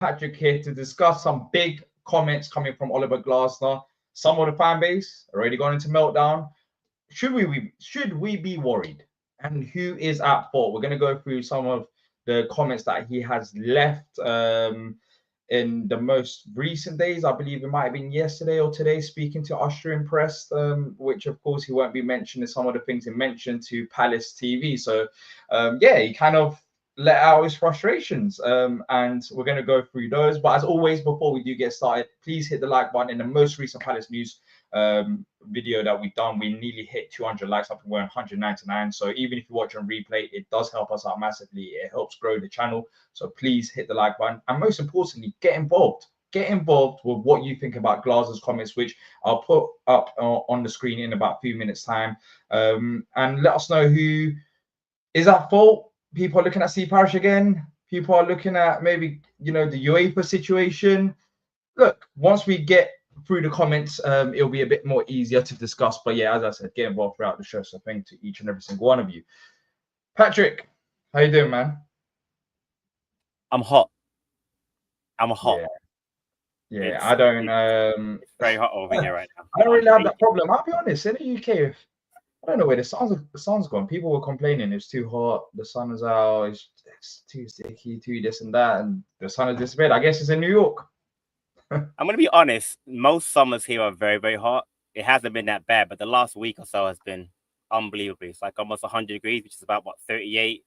Patrick here to discuss some big comments coming from Oliver Glasner. Some of the fan base already gone into meltdown. Should we be worried? And who is at fault? We're going to go through some of the comments that he has left in the most recent days. I believe it might have been yesterday or today, speaking to Austrian press, which of course he won't be mentioning some of the things he mentioned to Palace TV. So yeah, he kind of let out his frustrations, and we're going to go through those. But as always, before we do get started, please hit the like button. In the most recent Palace news video that we've done, we nearly hit 200 likes. I think we're 199. So even if you watch on replay, it does help us out massively. It helps grow the channel. So please hit the like button, and most importantly, get involved. Get involved with what you think about Glasner's comments, which I'll put up on the screen in about a few minutes' time, and let us know who is at fault. People are looking at C Parish again. People are looking at maybe, the UEFA situation. Look, once we get through the comments, it'll be a bit more easier to discuss. But yeah, as I said, get involved throughout the show. So thank you to each and every single one of you. Patrick, how you doing, man? I'm hot. Yeah, I don't. It's very hot over here right now. I don't really have that problem. I'll be honest. In the UK, I don't know where the sun's gone. People were complaining it's too hot. The sun is out. It's too sticky, too this and that, and the sun has disappeared. I guess it's in New York. I'm going to be honest. Most summers here are very, very hot. It hasn't been that bad, but the last week or so has been unbelievable. It's like almost 100 degrees, which is about 38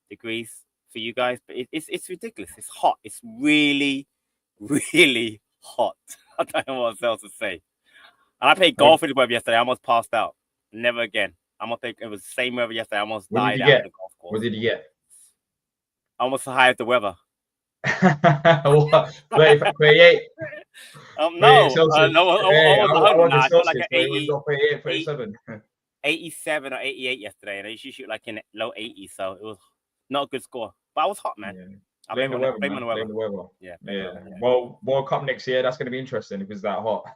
degrees for you guys. But it's ridiculous. It's hot. It's really, really hot. I don't know what else to say. And I played golf with the weather yesterday. I almost passed out. Never again. I'm gonna think it was the same weather yesterday. I almost died out of the golf course. What did you get? Almost as high as the weather. What? 38? No, almost 100. Like an 87 or 88 yesterday, and I used to shoot like in low 80s, so it was not a good score. But I was hot, man. Yeah. Blame the weather. Yeah. Well, World Cup next year, that's going to be interesting if it's that hot.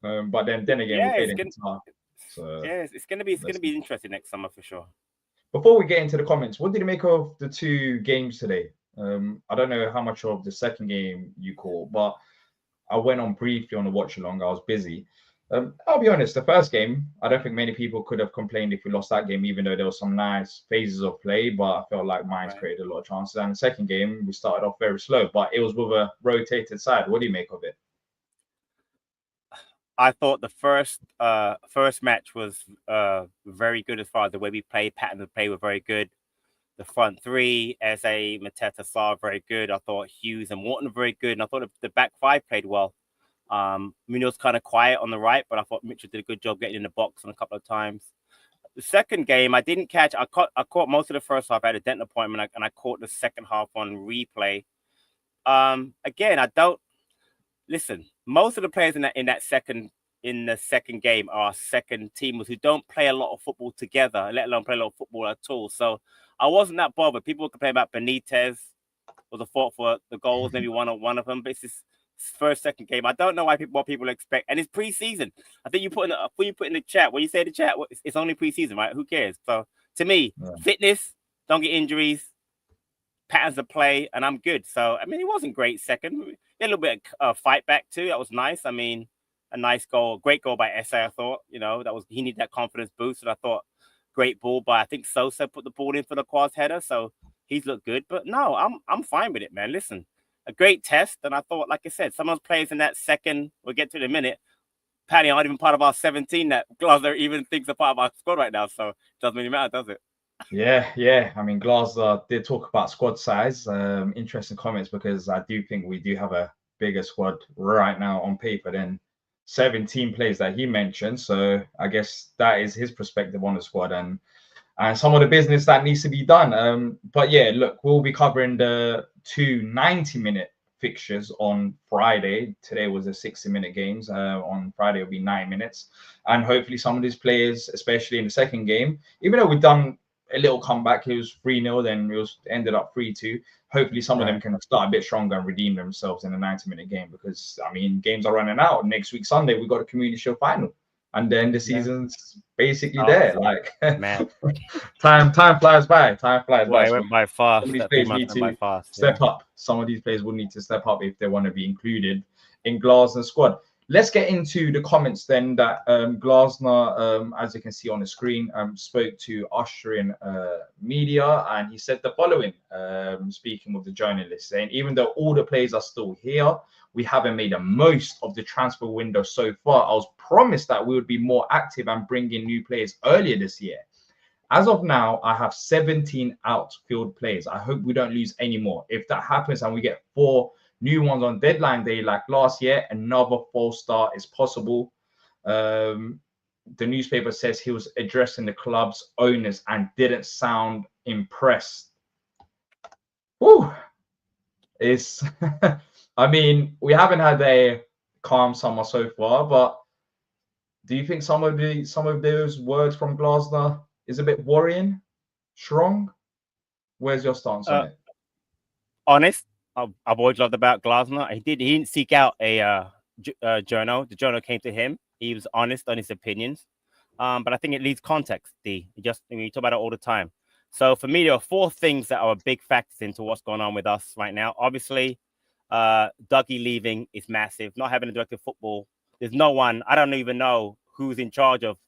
But then again, it's gonna be interesting next summer for sure. Before we get into the comments, what did you make of the two games today? I don't know how much of the second game you caught, but I went on briefly on the watch along. I was busy. I'll be honest, the first game, I don't think many people could have complained if we lost that game, even though there were some nice phases of play, but I felt like Mines created a lot of chances. And the second game, we started off very slow, but it was with a rotated side. What do you make of it? I thought the first match was very good as far as the way we played. Patterns of play were very good. The front three, Eze, Mateta, Sarr, very good. I thought Hughes and Wharton were very good. And I thought the back five played well. Munoz kind of quiet on the right, but I thought Mitchell did a good job getting in the box on a couple of times. The second game, I didn't catch. I caught most of the first half. I had a dental appointment, and I caught the second half on replay. Again, I don't listen. Most of the players in the second game are second teamers who don't play a lot of football together, let alone play a lot of football at all. So I wasn't that bothered. People were complaining about Benitez was a fault for the goals, maybe one of them, but it's his first, second game. I don't know what people expect, and it's preseason. I think you put in the chat when you say in the chat, it's only preseason, right? Who cares? So to me, fitness, don't get injuries, patterns of play, and I'm good. So I mean, it wasn't great second. He had a little bit of fight back too. That was nice. I mean, a nice goal, great goal by Eze. I thought, he needed that confidence boost, and I thought great ball by I think Sosa put the ball in for the Quaz header, so he's looked good. But no, I'm fine with it, man. Listen, a great test, and I thought, like I said, some of those players in that second, we'll get to it in a minute, Paddy aren't even part of our 17 that Glasner even thinks are part of our squad right now, so it doesn't really matter, does it? Yeah. I mean, Glasner did talk about squad size. Interesting comments, because I do think we do have a bigger squad right now on paper than 17 players that he mentioned. So I guess that is his perspective on the squad and some of the business that needs to be done. But yeah, look, we'll be covering the two 90-minute fixtures on Friday. Today was a 60-minute games. On Friday it'll be 9 minutes, and hopefully some of these players, especially in the second game, even though we've done a little comeback, it was 3-0, then it ended up 3-2. Hopefully some of them can start a bit stronger and redeem themselves in a 90-minute game, because I mean, games are running out. Next week Sunday we've got a Community Shield final. and then the Yeah. season's basically Oh, there. Like man. time flies by. Time flies Well, by. it So went by some of fast. these That 3 players months need went by to fast. Yeah. step up. Some of these players will need to step up if they want to be included in Glasner's squad. Let's get into the comments then that Glasner, as you can see on the screen, spoke to Austrian media, and he said the following, speaking with the journalist, saying, even though all the players are still here, we haven't made the most of the transfer window so far. I was promised that we would be more active and bring in new players earlier this year. As of now, I have 17 outfield players. I hope we don't lose any more. If that happens and we get 4 new ones on deadline day like last year, another false start is possible. The newspaper says he was addressing the club's owners and didn't sound impressed. Whew. It's, I mean, we haven't had a calm summer so far, but do you think some of those words from Glasner is a bit worrying? Strong? Where's your stance on Uh, it? Honest. I've always loved about Glasner. He didn't seek out a journal. The journal came to him. He was honest on his opinions. But I think it needs context, D. You talk about it all the time. So for me, there are 4 things that are big factors into what's going on with us right now. Obviously, Dougie leaving is massive. Not having a director of football. There's no one. I don't even know who's in charge of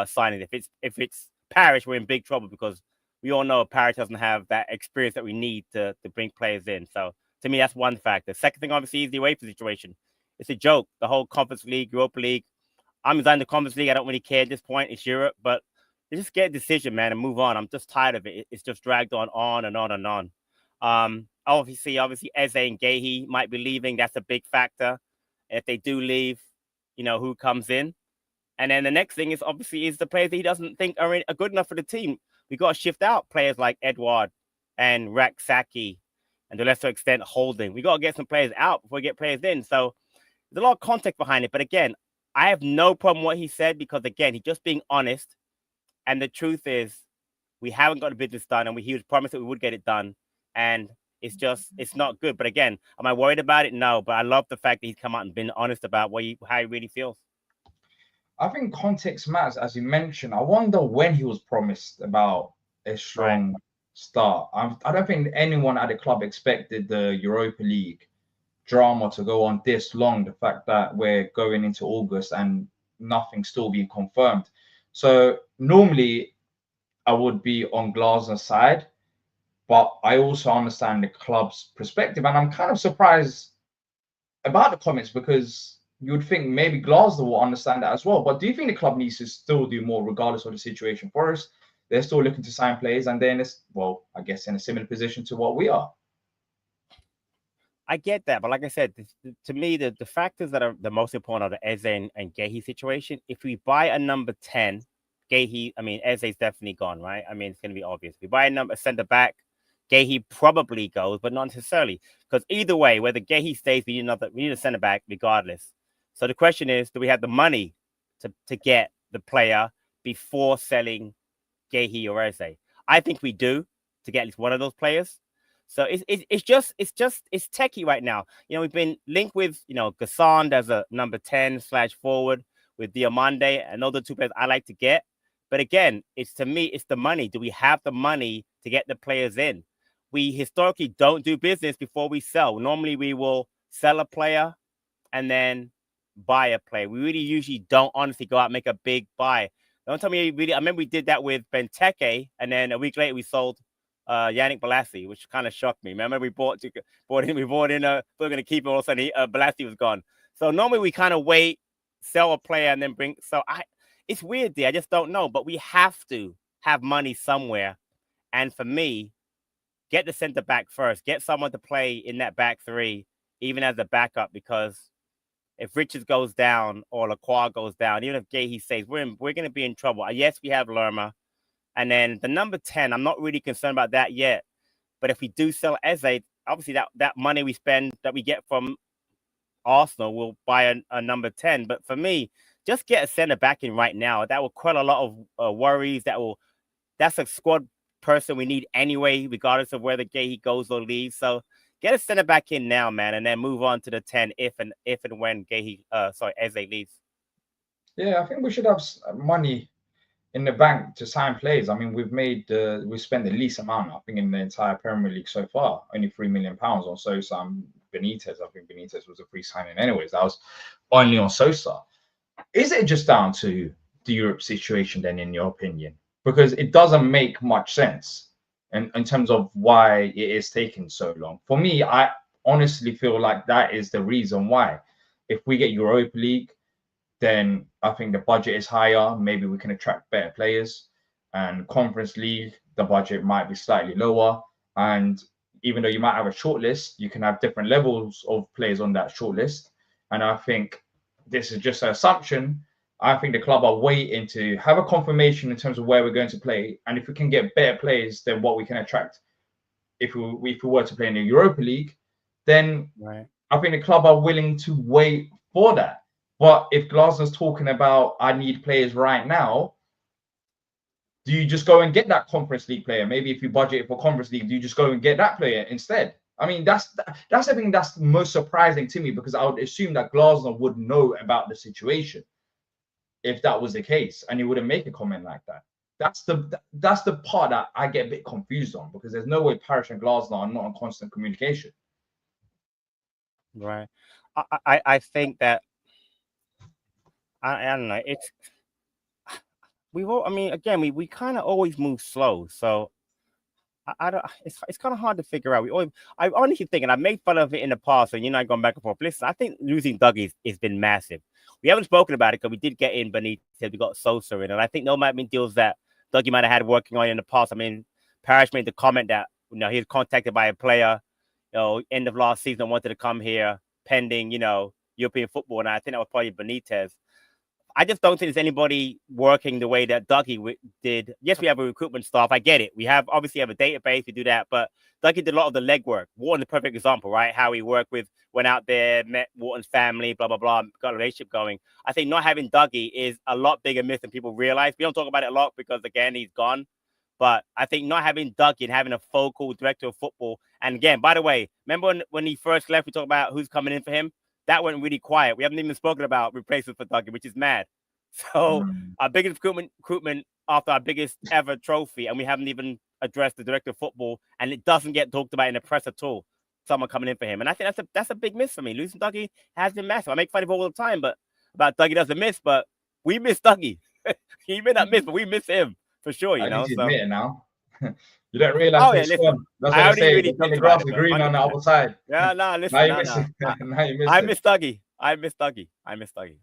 signing. If it's Parish, we're in big trouble because we all know Parish doesn't have that experience that we need to bring players in. So to me, that's one factor. Second thing, obviously, is the UEFA situation. It's a joke. The whole Conference League, Europa League. I'm in the Conference League. I don't really care at this point. It's Europe, but just get a decision, man, and move on. I'm just tired of it. It's just dragged on and on and on. Obviously, Eze and Gahey might be leaving. That's a big factor. If they do leave, who comes in? And then the next thing is obviously is the players that he doesn't think are good enough for the team. We got to shift out players like Edouard and Raksaki, and to a lesser extent Holding. We got to get some players out before we get players in. So there's a lot of context behind it. But again, I have no problem with what he said because, again, he's just being honest. And the truth is we haven't got the business done, and he was promised that we would get it done. And it's not good. But again, am I worried about it? No. But I love the fact that he's come out and been honest about how he really feels. I think context matters, as you mentioned. I wonder when he was promised about a strong start. I don't think anyone at the club expected the Europa League drama to go on this long. The fact that we're going into August and nothing's still being confirmed. So normally I would be on Glasner's side, but I also understand the club's perspective, and I'm kind of surprised about the comments because you would think maybe Glasner will understand that as well. But do you think the club needs to still do more regardless of the situation? For us, they're still looking to sign players, and then I guess in a similar position to what we are. I get that, but like I said, to me, the factors that are the most important are the Eze and Gahey situation. If we buy a number 10, Eze's definitely gone, right? I mean, it's going to be obvious. If we buy a centre back, Gahey probably goes, but not necessarily. Because either way, whether Gahey stays, we need a centre back regardless. So the question is, do we have the money to get the player before selling Gahey or Eze? I think we do, to get at least one of those players. So it's techie right now. We've been linked with, Gassand as a number 10/forward with Diamande, and those are 2 players I like to get. But again, to me, it's the money. Do we have the money to get the players in? We historically don't do business before we sell. Normally we will sell a player and then buy a player. We really usually don't honestly go out and make a big buy. Don't tell me I remember we did that with Benteke, and then a week later we sold Yannick Bolasie, which kind of shocked me. Remember, we bought in. We are going to keep him. All of a sudden, Bolasie was gone. So normally we kind of wait, sell a player, and then bring. So it's weird, I just don't know. But we have to have money somewhere, and for me, get the centre back first. Get someone to play in that back 3, even as a backup, because if Richards goes down or Lacroix goes down, even if Gahey stays, we're going to be in trouble. Yes, we have Lerma. And then the number 10, I'm not really concerned about that yet. But if we do sell Eze, obviously that money we spend that we get from Arsenal will buy a number 10. But for me, just get a centre back in right now. That will quell a lot of worries. That's a squad person we need anyway, regardless of whether Gahey goes or leaves. So get a centre back in now, man, and then move on to the 10 if and when Eze leaves. Yeah, I think we should have money in the bank to sign players. I mean, we spent the least amount, I think, in the entire Premier League so far, only £3 million on Sosa and Benitez. I think Benitez was a free signing, anyways. That was only on Sosa. Is it just down to the Europe situation, then, in your opinion? Because it doesn't make much sense in terms of why it is taking so long. For me, I honestly feel like that is the reason why. If we get Europa League, then I think the budget is higher. Maybe we can attract better players. And Conference League, the budget might be slightly lower. And even though you might have a short list, you can have different levels of players on that short list. And I think this is just an assumption. I think the club are waiting to have a confirmation in terms of where we're going to play. And if we can get better players than what we can attract if we were to play in the Europa League, then I think the club are willing to wait for that. But if Glasner's talking about, I need players right now, do you just go and get that Conference League player? Maybe if you budget for Conference League, do you just go and get that player instead? I mean, that's the thing that's most surprising to me, because I would assume that Glasner would know about the situation if that was the case, and he wouldn't make a comment like that. That's the part that I get a bit confused on, because there's no way Parish and Glasner are not in constant communication. Right. I think that I don't know. It's I mean, again, we kind of always move slow, so I don't. It's kind of hard to figure out. I honestly think, and I've made fun of it in the past, and I gone back and forth. Listen, I think losing Dougie has been massive. We haven't spoken about it because we did get in Benitez, we got Sosa in, and I think there might have been deals that Dougie might have had working on in the past. I mean, Parrish made the comment that he was contacted by a player, end of last season, wanted to come here pending, European football, and I think that was probably Benitez. I just don't think there's anybody working the way that Dougie did. Yes, we have a recruitment staff. I get it. We obviously have a database. We do that. But Dougie did a lot of the legwork. Wharton's the perfect example, right? How he went out there, met Wharton's family, blah, blah, blah, got a relationship going. I think not having Dougie is a lot bigger myth than people realize. We don't talk about it a lot because, again, he's gone. But I think not having Dougie and having a focal director of football. And again, by the way, remember when he first left, we talked about who's coming in for him? That went really quiet. We haven't even spoken about replacements for Dougie, which is mad. So our biggest recruitment after our biggest ever trophy, and we haven't even addressed the director of football, and it doesn't get talked about in the press at all. Someone coming in for him, and I think that's a big miss for me. Losing Dougie has been massive. I make fun of it all the time, but about Dougie doesn't miss, but we miss Dougie. He may not miss, but we miss him for sure. I need to So admit it now. You don't realize listen, that's what I say. Really The grass is green on the other side. Yeah, no, listen. Now you miss I it. miss Dougie. I miss Dougie.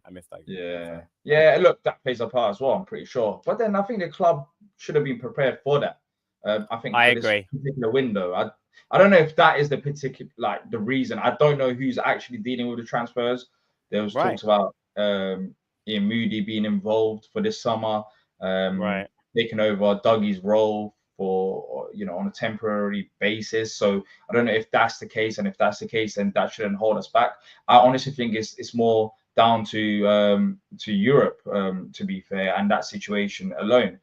Yeah. Look, that plays a part as well, I'm pretty sure. But then I think the club should have been prepared for that. I think for this particular window, I don't know if that is the particular the reason. I don't know who's actually dealing with the transfers. There was talks about Ian Moody being involved for this summer, taking over Dougie's role for on a temporary basis. So I don't know if that's the case, and if that's the case, then that shouldn't hold us back. I honestly think it's more down to Europe, to be fair, and that situation alone.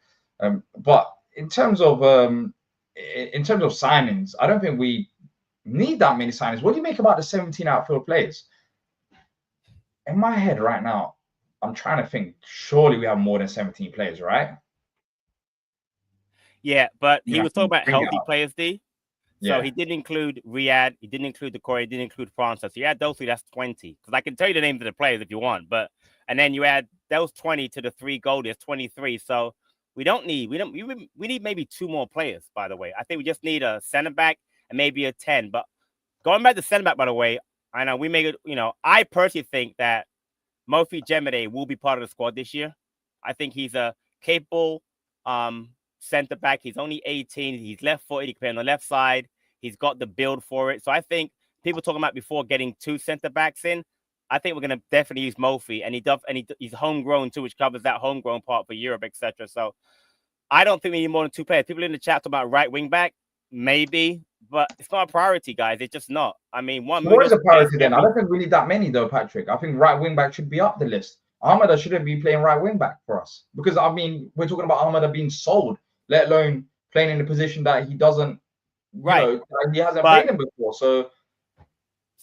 But in terms of signings, I don't think we need that many signings. What do you make about the 17 outfield players? In my head right now, I'm trying to think. Surely we have more than 17 players, right? Yeah, but he was talking about healthy players, D. So he didn't include Riyadh, he didn't include Decore, he didn't include Francis. So you add those three, that's 20. Because I can tell you the names of the players if you want, and then you add those 20 to the 3 goalies, 23. So we need maybe 2 more players, by the way. I think we just need a center back and maybe a 10. But going back to center back, by the way, I know we make it, I personally think that Mofi Jemede will be part of the squad this year. I think he's a capable center back. He's only 18. He's left-footed. He can play on the left side. He's got the build for it. So I think people talking about before getting 2 center backs in, I think we're going to definitely use Mofi, and he's homegrown too, which covers that homegrown part for Europe, etc. So I don't think we need more than 2 players. People in the chat talk about right wing back, maybe, but it's not a priority, guys. It's just not. I mean, what is a priority then? I don't think we need that many though, Patrick. I think right wing back should be up the list. Ahmada shouldn't be playing right wing back for us, because I mean we're talking about Ahmada being sold, let alone playing in a position that he doesn't, he hasn't played in before.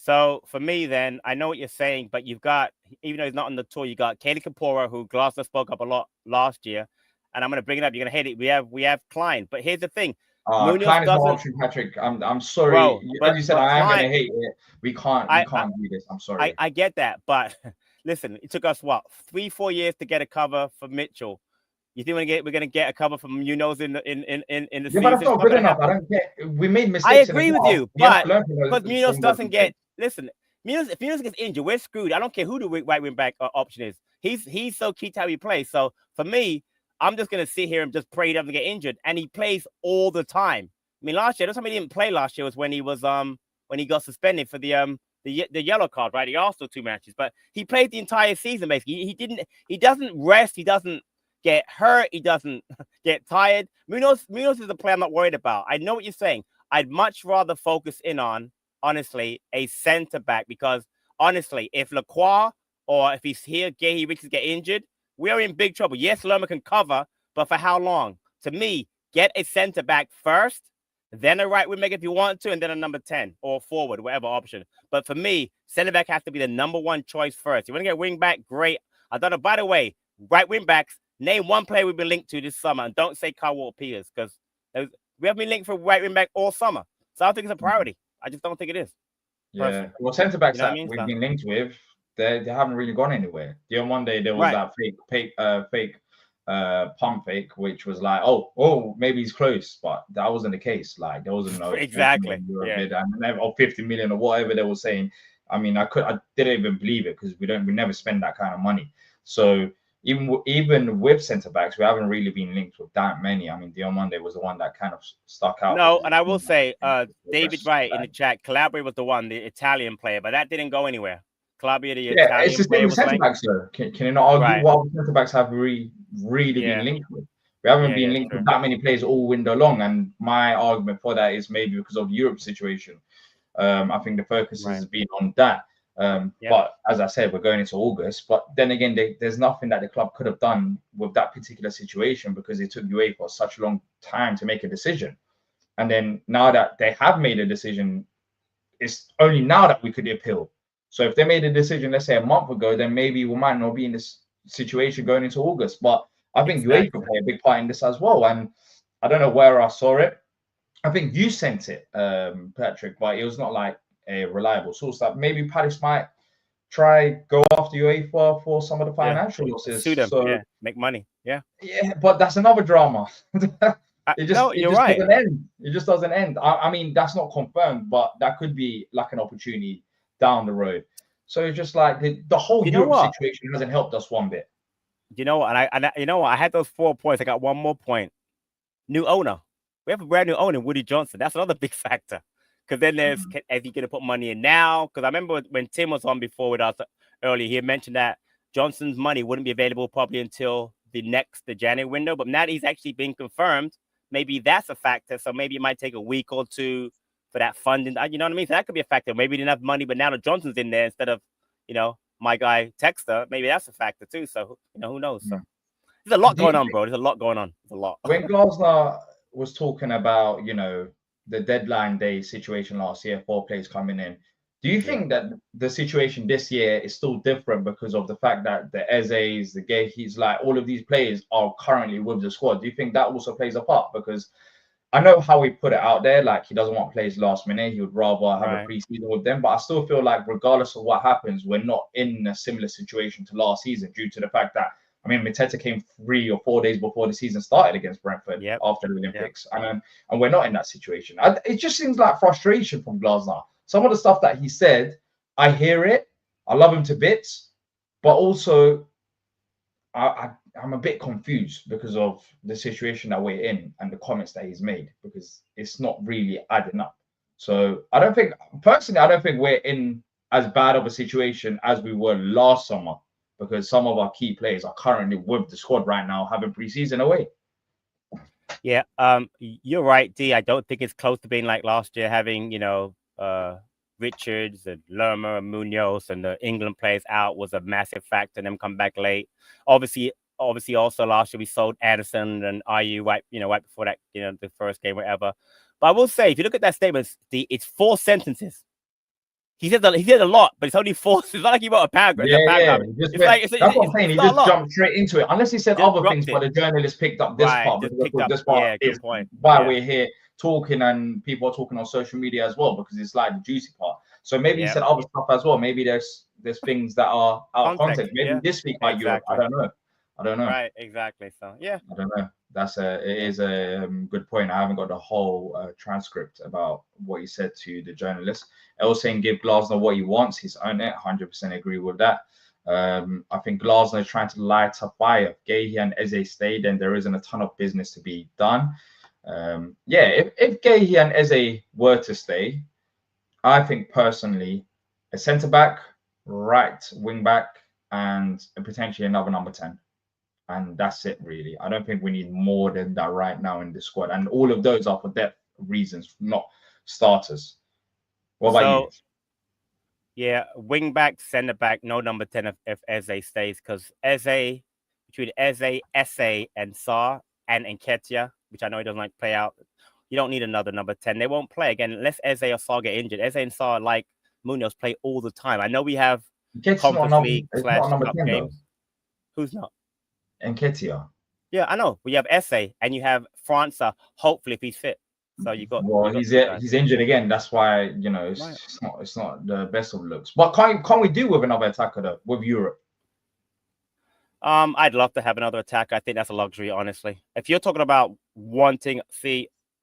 So for me, then I know what you're saying, but you've got, even though he's not on the tour, you got Katie Kapora, who Glasner spoke up a lot last year, and I'm going to bring it up. You're going to hate it. We have Klein, but here's the thing: Munoz Klein is no doesn't, option, Patrick. I'm sorry. bro. As you said, But I am Klein, gonna hate it. We I can't do this. I'm sorry. I get that, but listen, it took us what 3-4 years to get a cover for Mitchell. You think we're gonna get a cover from Munoz in the Yeah, but that's season? It's not not good gonna enough. I happen. don't get. We made I mistakes in the agree with past. you, We have to but learn because Munoz from those doesn't mistakes. get, listen, if Munoz gets injured, we're screwed. I don't care who the right wing back option is. He's so key to how he plays. So for me, I'm just gonna sit here and just pray he doesn't get injured, and he plays all the time. I mean, last year, that's somebody didn't play last year was when he got suspended for the yellow card, right? The Arsenal 2 matches, but he played the entire season basically. He doesn't rest. He doesn't get hurt. He doesn't get tired. Munoz is a player I'm not worried about. I know what you're saying. I'd much rather focus in on, honestly, a centre back, because honestly, if Lacroix or if he's here, Gahey Richards get injured, we are in big trouble. Yes, Lerma can cover, but for how long? To me, get a centre back first, then a right wing back if you want to, and then a number 10 or forward, whatever option. But for me, centre back has to be the number one choice first. You want to get wing back? Great. I thought, by the way, right wing backs, name one player we've been linked to this summer, and don't say Kyle Walker-Peters, because we haven't been linked for right wing back all summer. So I don't think it's a priority. I just don't think it is. Yeah. Personally. Well, centre backs You know what I that mean? we've been linked with, they haven't really gone anywhere. The on Monday there was Right. that fake pump fake, which was like, oh, maybe he's close, but that wasn't the case. Like there wasn't no Exactly. 40 million euro Yeah. bid or 50 million or whatever they were saying. I mean, I didn't even believe it because we never spend that kind of money. So even with centre backs, we haven't really been linked with that many. I mean, Dion Monday was the one that kind of stuck out. No, and I will say, David Wright in the chat, Calabria was the one, the Italian player, but that didn't go anywhere. Calabria, the Italian it's the same player, with was centre like, backs, though. Can you not argue right. what centre backs have really Yeah. been linked with? We haven't been linked true. with that many players all window long, and my argument for that is maybe because of the Europe situation. I think the focus has been on that. But as I said, we're going into August. But then again, there's nothing that the club could have done with that particular situation because it took UEFA such a long time to make a decision. And then now that they have made a decision, it's only now that we could appeal. So if they made a decision, let's say a month ago, then maybe we might not be in this situation going into August. But I think UEFA play a big part in this as well. And I don't know where I saw it. I think you sent it, Patrick, but it was not like a reliable source. That maybe Paris might try go after UEFA for some of the financial losses. Sue them, so make money. Yeah, but that's another drama. no, you're just right. doesn't end. It just doesn't end. I mean, that's not confirmed, but that could be like an opportunity down the road. So it's just like the whole Europe situation hasn't helped us one bit. You know what? And I you know what? I had those 4 points. I got one more point. New owner. We have a brand new owner, Woody Johnson. That's another big factor. Because then there's, is he going to put money in now? Because I remember when Tim was on before with us earlier, he had mentioned that Johnson's money wouldn't be available probably until the January window. But now that he's actually been confirmed, maybe that's a factor. So maybe it might take a week or two for that funding. You know what I mean? So that could be a factor. Maybe he didn't have money, but now that Johnson's in there instead of, my guy Texter, maybe that's a factor too. So, who knows? So there's a lot going on, bro. There's a lot going on. There's a lot. When Glasner was talking about, the deadline day situation last year, 4 players coming in, do you think that the situation this year is still different because of the fact that the Eze's, the Gahey's, like all of these players are currently with the squad? Do you think that also plays a part? Because I know how he put it out there, like he doesn't want players last minute. He would rather have a pre-season with them. But I still feel like regardless of what happens, we're not in a similar situation to last season due to the fact that, I mean, Mateta came 3 or 4 days before the season started against Brentford after the Olympics. And we're not in that situation. It just seems like frustration from Glasner. Some of the stuff that he said, I hear it. I love him to bits. But also, I'm a bit confused because of the situation that we're in and the comments that he's made, because it's not really adding up. So I don't think we're in as bad of a situation as we were last summer, because some of our key players are currently with the squad right now having preseason away. Yeah, you're right, D. I don't think it's close to being like last year, having, Richards and Lerma and Munoz and the England players out was a massive factor, and them come back late. Obviously also last year we sold Anderson and IU right before that, the first game, whatever. But I will say, if you look at that statement, it's 4 sentences. he said a lot, but it's only 4. It's not like he wrote a paragraph. Yeah. That's what I'm saying. It's He not a just lot. jumped straight into it. Unless he said Just other things, dropped but it. the journalist picked up this Right, part just because picked up. this part Yeah, is good point. why Yeah. we're here talking and people are talking on social media as well, because it's like the juicy part. So maybe he said other stuff as well. Maybe there's things that are out of context. Maybe he did speak about Europe. I don't know. Right, exactly. So yeah. I don't know. It is a good point. I haven't got the whole transcript about what he said to the journalist. I was saying give Glasner what he wants. He's earned it. 100% agree with that. I think Glasner is trying to light a fire. If Gahey and Eze stay, then there isn't a ton of business to be done. If Gahey and Eze were to stay, I think personally, a centre back, right wing back, and potentially another number 10. And that's it, really. I don't think we need more than that right now in the squad. And all of those are for depth reasons, not starters. What about you? Yeah, wing back, centre back, no number 10 if Eze stays, because between Eze, and Sarr and Nketiah, which I know he doesn't like to play out, you don't need another number 10. They won't play again unless Eze or Sarr get injured. Eze and Sarr, like Munoz, play all the time. I know we have Conference League / Cup games. Who's not? Nketiah. Yeah, I know. We have Eze and you have França, hopefully if he's fit. So you got. Well, he's injured again. That's why it's not the best of looks. But can't we do with another attacker though with Europe? I'd love to have another attacker. I think that's a luxury, honestly. If you're talking about wanting,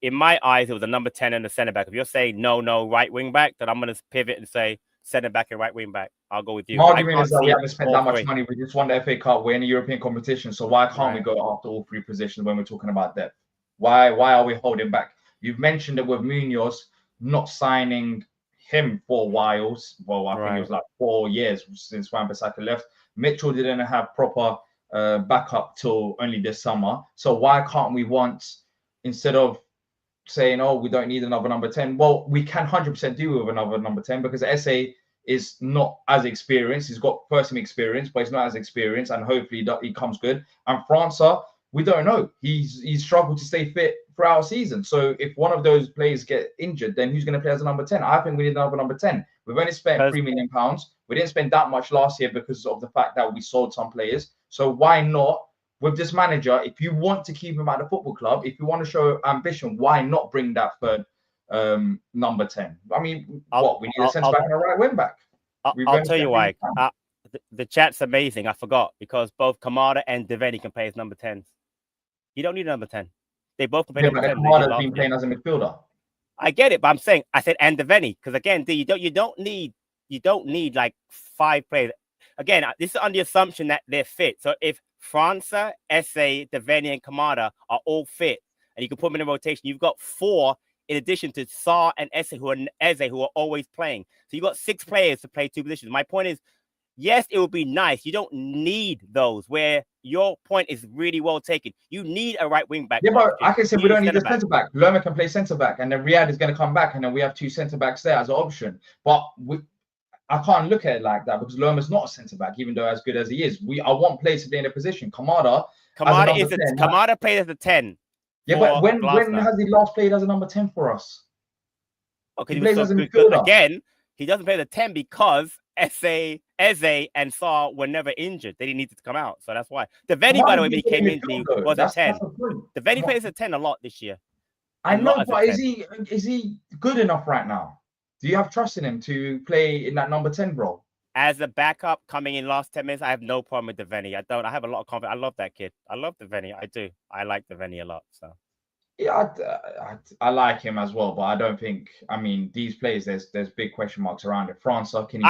in my eyes, it was a number 10 and a centre back. If you're saying no right wing back, then I'm going to pivot and say centre back and right wing back. I'll go with you. My argument is that we haven't spent that much money. We just won the FA Cup. We're in a European competition, so why can't we go after all 3 positions when we're talking about depth? Why are we holding back? You've mentioned it with Munoz not signing him for a while. Well, I think it was like 4 years since Wan-Bissaka left. Mitchell didn't have proper backup till only this summer. So why can't we instead of saying, oh, we don't need another number 10? Well, we can 100% do with another number 10 because Eze is not as experienced. He's got first-team experience, but he's not as experienced, and hopefully he comes good. And França, we don't know. He's struggled to stay fit throughout the season. So if one of those players get injured, then who's going to play as a number 10? I think we need another number 10. We've only spent £3 million. We didn't spend that much last year because of the fact that we sold some players. So why not, with this manager, if you want to keep him at the football club, if you want to show ambition, why not bring that third number 10? I mean, we need a centre back and a right wing back. I'll tell you why. The chat's amazing. I forgot, because both Kamada and Devaney can play as number 10s. You don't need a number 10. They both can play number 10. Kamada's been playing as a midfielder. I get it, but I said and Devaney, because again, you don't need like 5 players. Again, this is on the assumption that they're fit. So if França, Eze, Devaney, and Kamada are all fit, and you can put them in a rotation, you've got 4 in addition to Sarr and Eze who are always playing. So you've got 6 players to play 2 positions. My point is, yes, it would be nice. You don't need those, where your point is really well taken. You need a right wing back. Yeah, but I can say we don't need a centre back. Lerma can play centre back, and then Riyad is going to come back, and then we have 2 centre backs there as an option. But I can't look at it like that, because Lerma's not a centre back, even though as good as he is. I want players to play in a position. Kamada plays as a 10. Yeah, but when has he last played as a number 10 for us? Okay, he plays as a midfielder. Again, he doesn't play the 10 because Eze and Sarr were never injured. They didn't need to come out, so that's why. Devaney, by the way, when he came in, was a 10. Devaney plays a 10 a lot this year. I know, but is he good enough right now? Do you have trust in him to play in that number 10 role? As a backup coming in last 10 minutes, I have no problem with Devaney. I have a lot of confidence. I love that kid. I love Devaney. I do. I like Devaney a lot. So yeah, I like him as well, but I don't think. I mean, these players, there's big question marks around it. França, can he?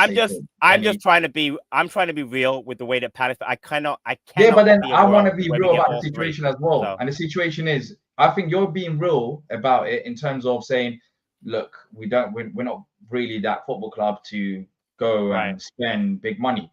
I'm just trying to be real with the way that Palace. I cannot. Yeah, but then I want to be real about the situation as well. So. And the situation is, I think you're being real about it in terms of saying, look, we're not really that football club to go and spend big money.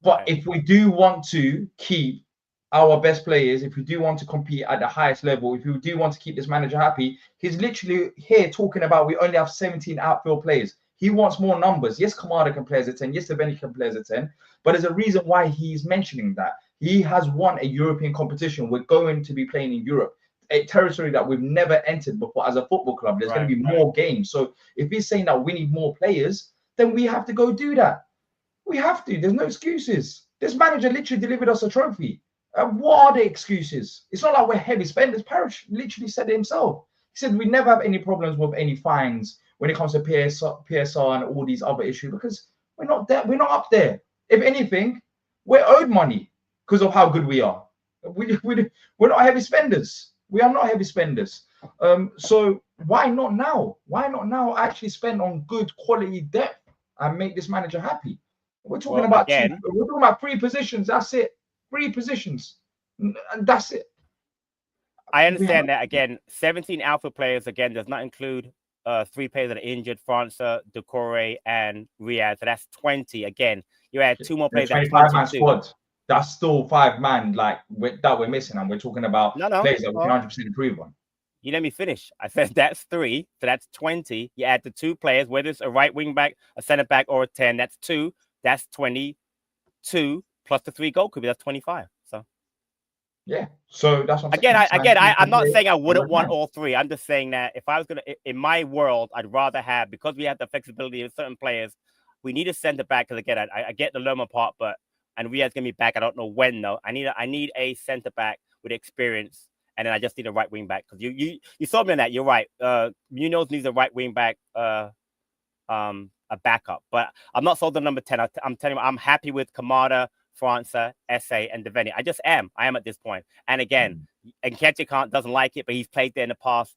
But if we do want to keep our best players, if we do want to compete at the highest level, if we do want to keep this manager happy, he's literally here talking about we only have 17 outfield players. He wants more numbers. Yes, Kamada can play as a 10. Yes, Devaney can play as a 10. But there's a reason why he's mentioning that. He has won a European competition. We're going to be playing in Europe, a territory that we've never entered before as a football club. There's going to be more games. So if he's saying that we need more players, then we have to go do that. We have to. There's no excuses. This manager literally delivered us a trophy. What are the excuses? It's not like we're heavy spenders. Parrish literally said it himself. He said we never have any problems with any fines when it comes to PSR and all these other issues because we're not there. We're not up there. If anything, we're owed money because of how good we are. We're not heavy spenders. We are not heavy spenders. So why not now? Why not now actually spend on good quality depth and make this manager happy? We're talking about we're talking about 3 positions. That's it. 3 positions. And that's it. I understand that. Again, 17 alpha players, again, does not include 3 players that are injured, França, Decore, and Riyad. So that's 20. Again, you add 2 more players. 25-man squad. That's still 5 man that we're missing. And we're talking about players that we can 100% improve on. You let me finish. I said that's 3. So that's 20. You add the 2 players, whether it's a right wing back, a center back, or a 10. That's 2. That's 22 plus the 3 goalkeepers. That's 25. So yeah. So that's what I'm not saying I wouldn't want all 3. I'm just saying that if I was gonna, in my world, I'd rather have, because we have the flexibility of certain players, we need a center back. Because again, I get the Lerma part, and Riyad's gonna be back. I don't know when though. I need a center back with experience, and then I just need a right wing back because you saw me on that. You're right. Munoz needs a right wing back. A backup, but I'm not sold on number 10. I'm telling you, I'm happy with Kamada, França, Esse, and Deveni. I am at this point. And again, Nketiah doesn't like it, but he's played there in the past,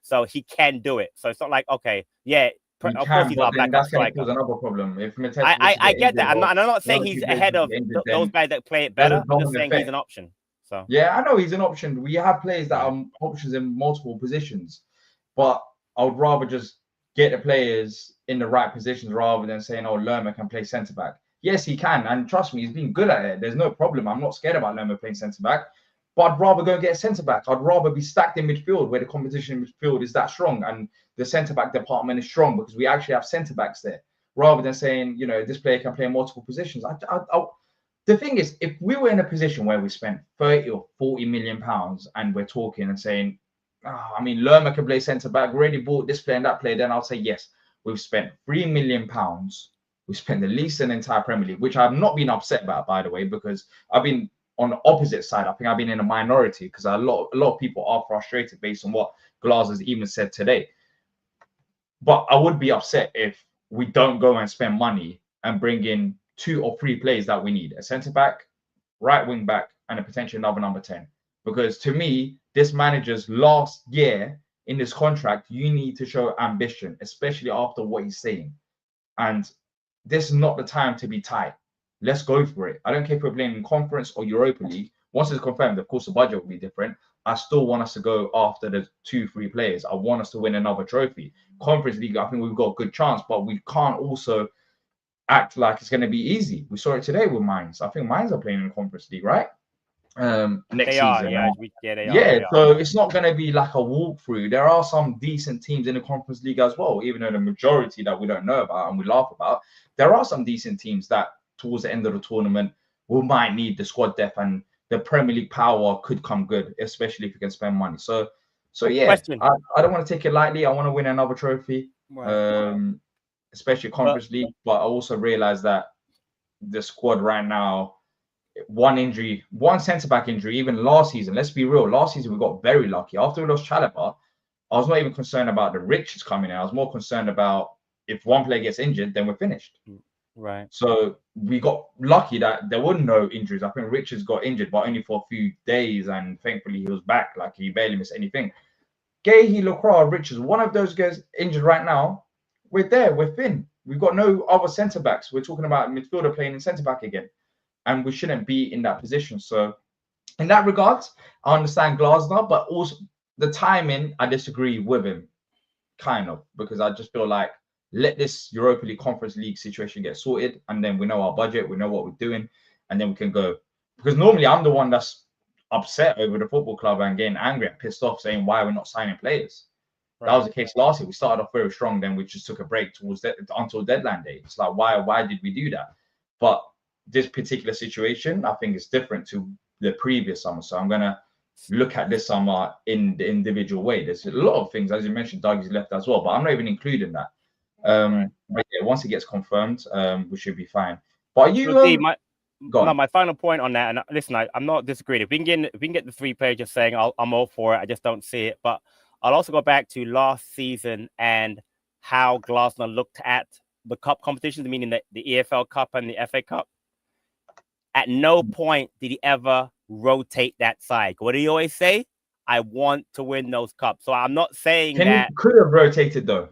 so he can do it. So it's not like, okay, yeah, of course he's our backup that's striker. That's another problem. If I get that. I'm not saying he's ahead of those guys that play it better. I'm just saying he's an option. So yeah, I know he's an option. We have players that are options in multiple positions, but I would rather just get the players in the right positions rather than saying, oh, Lerma can play centre back. Yes, he can. And trust me, he's been good at it. There's no problem. I'm not scared about Lerma playing centre back. But I'd rather go and get a centre back. I'd rather be stacked in midfield where the competition in midfield is that strong and the centre back department is strong because we actually have centre backs there. Rather than saying, this player can play in multiple positions. The thing is, if we were in a position where we spent 30 or 40 million pounds and we're talking and saying, Lerma can play centre back, already bought this player and that player, then I'll say, yes, we've spent £3 million. We spent the least in the entire Premier League, which I've not been upset about, by the way, because I've been on the opposite side. I think I've been in a minority because a lot of people are frustrated based on what Glasner's even said today. But I would be upset if we don't go and spend money and bring in 2 or 3 players that we need: a centre back, right wing back, and a potential another number 10. Because to me, this manager's last year in this contract, you need to show ambition, especially after what he's saying. And this is not the time to be tight. Let's go for it. I don't care if we're playing in Conference or Europa League. Once it's confirmed, of course, the budget will be different. I still want us to go after the 2-3 players. I want us to win another trophy. Conference League, I think we've got a good chance, but we can't also act like it's going to be easy. We saw it today with Mainz. I think Mainz are playing in the Conference League, right? Next season. So it's not going to be like a walkthrough. There are some decent teams in the Conference League as well, even though the majority that we don't know about and we laugh about. There are some decent teams that towards the end of the tournament we might need the squad depth, and the Premier League power could come good, especially if you can spend money. So yeah, I don't want to take it lightly. I want to win another trophy, especially Conference League. But I also realize that the squad right now, one injury, one centre-back injury, even last season, let's be real, last season we got very lucky. After we lost Chalobah, I was not even concerned about the Richards coming in. I was more concerned about if one player gets injured, then we're finished. Right. So we got lucky that there were no injuries. I think Richards got injured, but only for a few days, and thankfully he was back. Like, he barely missed anything. Gahey, Lacroix, Richards, one of those guys injured right now, we're there, we're thin. We've got no other centre-backs. We're talking about midfielder playing in centre-back again. And we shouldn't be in that position. So in that regard, I understand Glasner, but also the timing, I disagree with him, kind of, because I just feel like let this Europa League Conference League situation get sorted, and then we know our budget, we know what we're doing, and then we can go. Because normally I'm the one that's upset over the football club and getting angry and pissed off, saying why we're not signing players. Right. That was the case last year. We started off very strong, then we just took a break until deadline day. It's like, why did we do that? But this particular situation, I think, is different to the previous summer. So I'm going to look at this summer in the individual way. There's a lot of things, as you mentioned, Dougie's left as well, but I'm not even including that. But yeah, once it gets confirmed, we should be fine. But are you my final point on that, and listen, I'm not disagreeing. If we can get the 3 players just saying I'm all for it, I just don't see it. But I'll also go back to last season and how Glasner looked at the cup competitions, meaning the EFL Cup and the FA Cup. At no point did he ever rotate that side. What do you always say? I want to win those cups. So I'm not saying that he could have rotated though.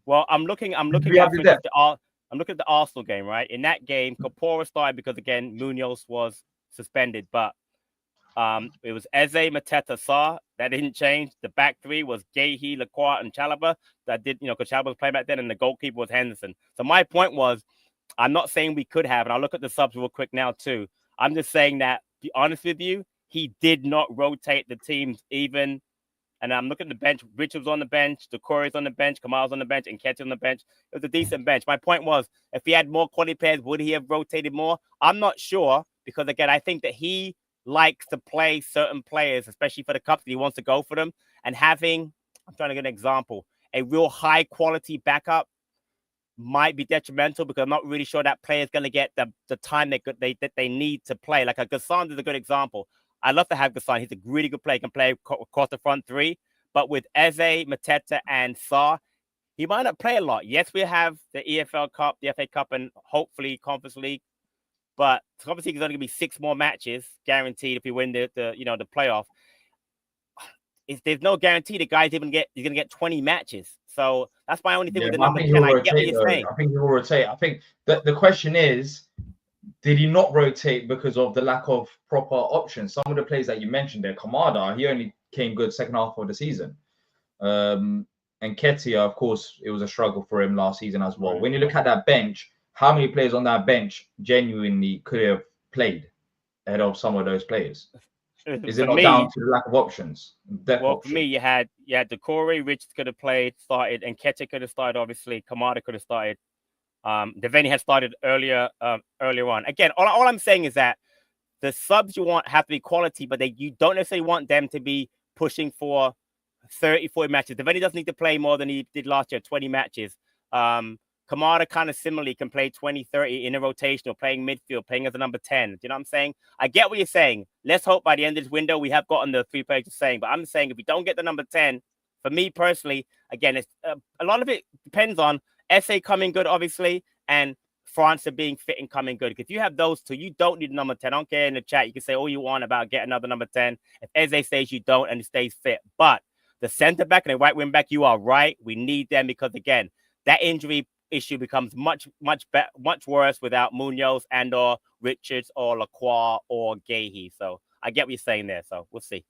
Well, I'm looking at the Arsenal game, right? In that game, Kapora started because again Munoz was suspended, but it was Eze, Mateta, Sarr. That didn't change. The back 3 was Gahey, Lacroix, and Chalobah. That did, because Chalobah was playing back then, and the goalkeeper was Henderson. So my point was, I'm not saying we could have, and I'll look at the subs real quick now too. I'm just saying that, to be honest with you, he did not rotate the teams even. And I'm looking at the bench. Richards on the bench, Decore's on the bench, Kamal's on the bench, and Ketty on the bench. It was a decent bench. My point was, if he had more quality players, would he have rotated more? I'm not sure, because again, I think that he likes to play certain players, especially for the cups, that he wants to go for them. And having, I'm trying to get an example, a real high quality backup might be detrimental, because I'm not really sure that player is going to get the time that they need to play. Like a Gassan is a good example. I love to have Gassan. He's a really good player. He can play across the front 3. But with Eze, Mateta, and Sarr, he might not play a lot. Yes, we have the EFL Cup, the FA Cup, and hopefully Conference League. But obviously, there's only going to be 6 more matches guaranteed if we win the playoff. There's no guarantee the guy's he's going to get 20 matches. So that's my only thing with the number 10. I get what you're saying. I think he'll rotate. I think that the question is, did he not rotate because of the lack of proper options? Some of the players that you mentioned there, Kamada, he only came good second half of the season. And Ketia, of course, it was a struggle for him last season as well. Right. When you look at that bench, how many players on that bench genuinely could have played ahead of some of those players? Is it not down to the lack of options? For me, you had Decore, Richards could have started, and Ketia could have started, obviously. Kamada could have started. Devaney had started earlier on. Again, all I'm saying is that the subs you want have to be quality, but you don't necessarily want them to be pushing for 30, 40 matches. Devaney doesn't need to play more than he did last year, 20 matches. Kamada kind of similarly can play 20, 30 in a rotation, or playing midfield, playing as a number 10. Do you know what I'm saying? I get what you're saying. Let's hope by the end of this window we have gotten the 3 players you're saying. But I'm saying if we don't get the number 10, for me personally, again, it's a lot of it depends on SA coming good, obviously, and France being fit and coming good. If you have those 2, you don't need a number 10. I don't care in the chat. You can say all you want about getting another number 10. If Eze says you don't and he stays fit. But the center back and the right wing back, you are right. We need them, because, again, that injury issue becomes much worse without Munoz and or Richards or Lacroix or Gahey. So I get what you're saying there. So we'll see.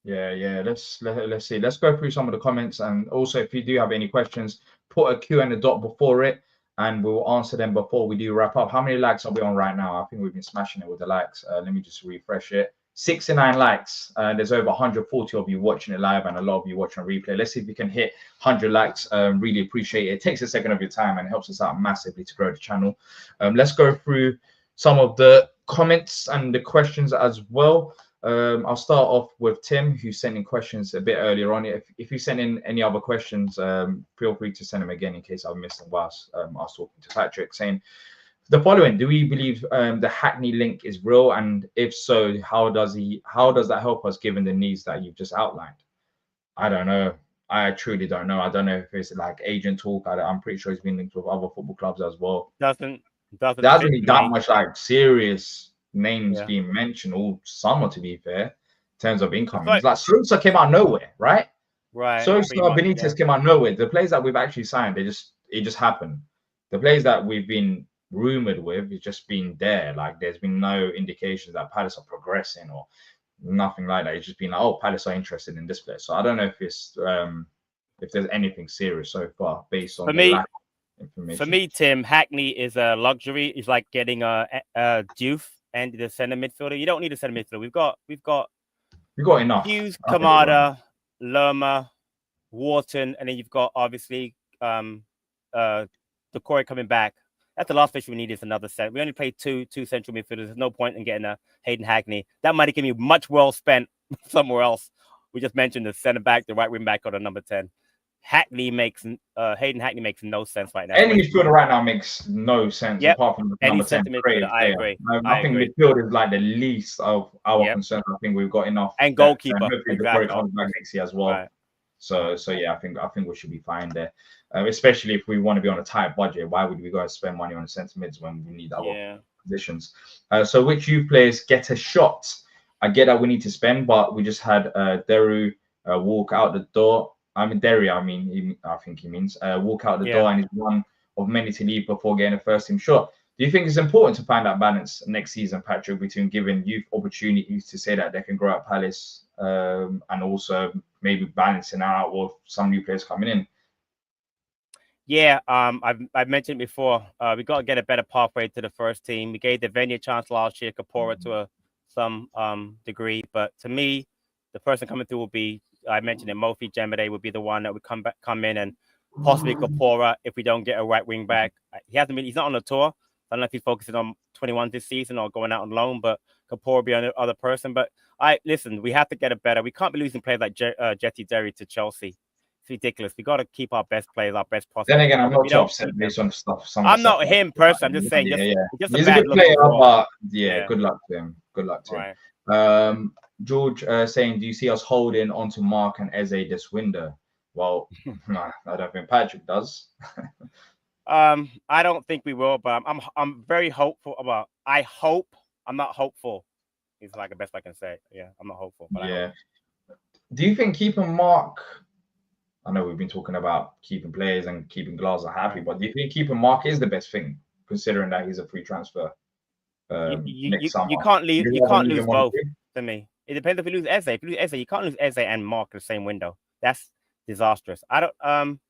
Yeah. Let's see. Let's go through some of the comments, and also if you do have any questions, put a Q and a dot before it, and we'll answer them before we do wrap up. How many likes are we on right now? I think we've been smashing it with the likes. Let me just refresh it. 69 likes. There's over 140 of you watching it live, and a lot of you watching replay. Let's see if we can hit 100 likes. Really appreciate it. It takes a second of your time and helps us out massively to grow the channel. Let's go through some of the comments and the questions as well. I'll start off with Tim, who sent in questions a bit earlier on. If you send in any other questions, feel free to send them again in case I missed them whilst I was talking to Patrick, saying the following: do we believe the Hackney link is real, and if so, how does that help us given the needs that you've just outlined? I don't know. I truly don't know. I don't know if it's like agent talk. I'm pretty sure he's been linked with other football clubs as well. Doesn't there hasn't been that much like serious names being mentioned all summer, to be fair, in terms of income. It's like Sosa came out of nowhere, right? Right. Sosa, Benitez came out of nowhere. The players that we've actually signed, it just happened. The players that we've been rumored with, it's just been there. Like there's been no indications that Palace are progressing or nothing like that. It's just been like, oh, Palace are interested in this player. So I don't know if it's if there's anything serious so far based on the lack of information. For me, Tim, Hackney is a luxury. It's like getting a Diouf and the center midfielder. You don't need a center midfielder. We've got enough. Hughes, Kamada, Lerma, Wharton, and then you've got obviously Decore coming back. That's the last position we need is another set. We only played two central midfielders. There's no point in getting a Hayden Hackney. That money can be much well spent somewhere else. We just mentioned the center back, the right wing back, or the number 10. Hayden Hackney makes no sense right now. Any midfielder right now makes no sense apart from the Any number 10 centre creative midfielder, I player. agree. I think midfield is like the least of our concerns. I think we've got enough. And goalkeeper, hopefully Decore comes back next year as well. Right. So yeah, I think we should be fine there. Especially if we want to be on a tight budget. Why would we go and spend money on the centre mids when we need other positions? So which youth players get a shot? I get that we need to spend, but we just had Deru walk out the door. I mean Derry. I think he means walk out the door, and he's one of many to leave before getting a first team shot. Do you think it's important to find that balance next season, Patrick, between giving youth opportunities to say that they can grow at Palace, and also maybe balancing out with some new players coming in? Yeah, I've mentioned before. We got to get a better pathway to the first team. We gave the Venya a chance last year, Kapora to some degree, but to me, the person coming through will be, I mentioned it, Mofi Jemede would be the one that would come in, and possibly Kapora if we don't get a right wing back. He's not on the tour. I don't know if he's focusing on 21 this season or going out on loan, but Kapora will be another person. But listen, we have to get it better. We can't be losing players like Jetty Derry to Chelsea. It's ridiculous. We got to keep our best players, our best prospects. Then again, I'm not too upset based on stuff. I'm not him personally. I'm just saying. Just he's a good player, but good luck to him. Good luck to him. George saying, do you see us holding onto Mark and Eze this window? Well, no, I don't think Patrick does. I don't think we will, but I'm very hopeful about. I hope. I'm not hopeful. It's like the best I can say. Yeah, I'm not hopeful. But do you think keeping Mark? I know we've been talking about keeping players and keeping Glasner happy, but do you think keeping Mark is the best thing, considering that he's a free transfer next summer? You can't lose both. To me, it depends if you lose Eze. If you lose Eze, you can't lose Eze and Mark in the same window. That's disastrous. I'm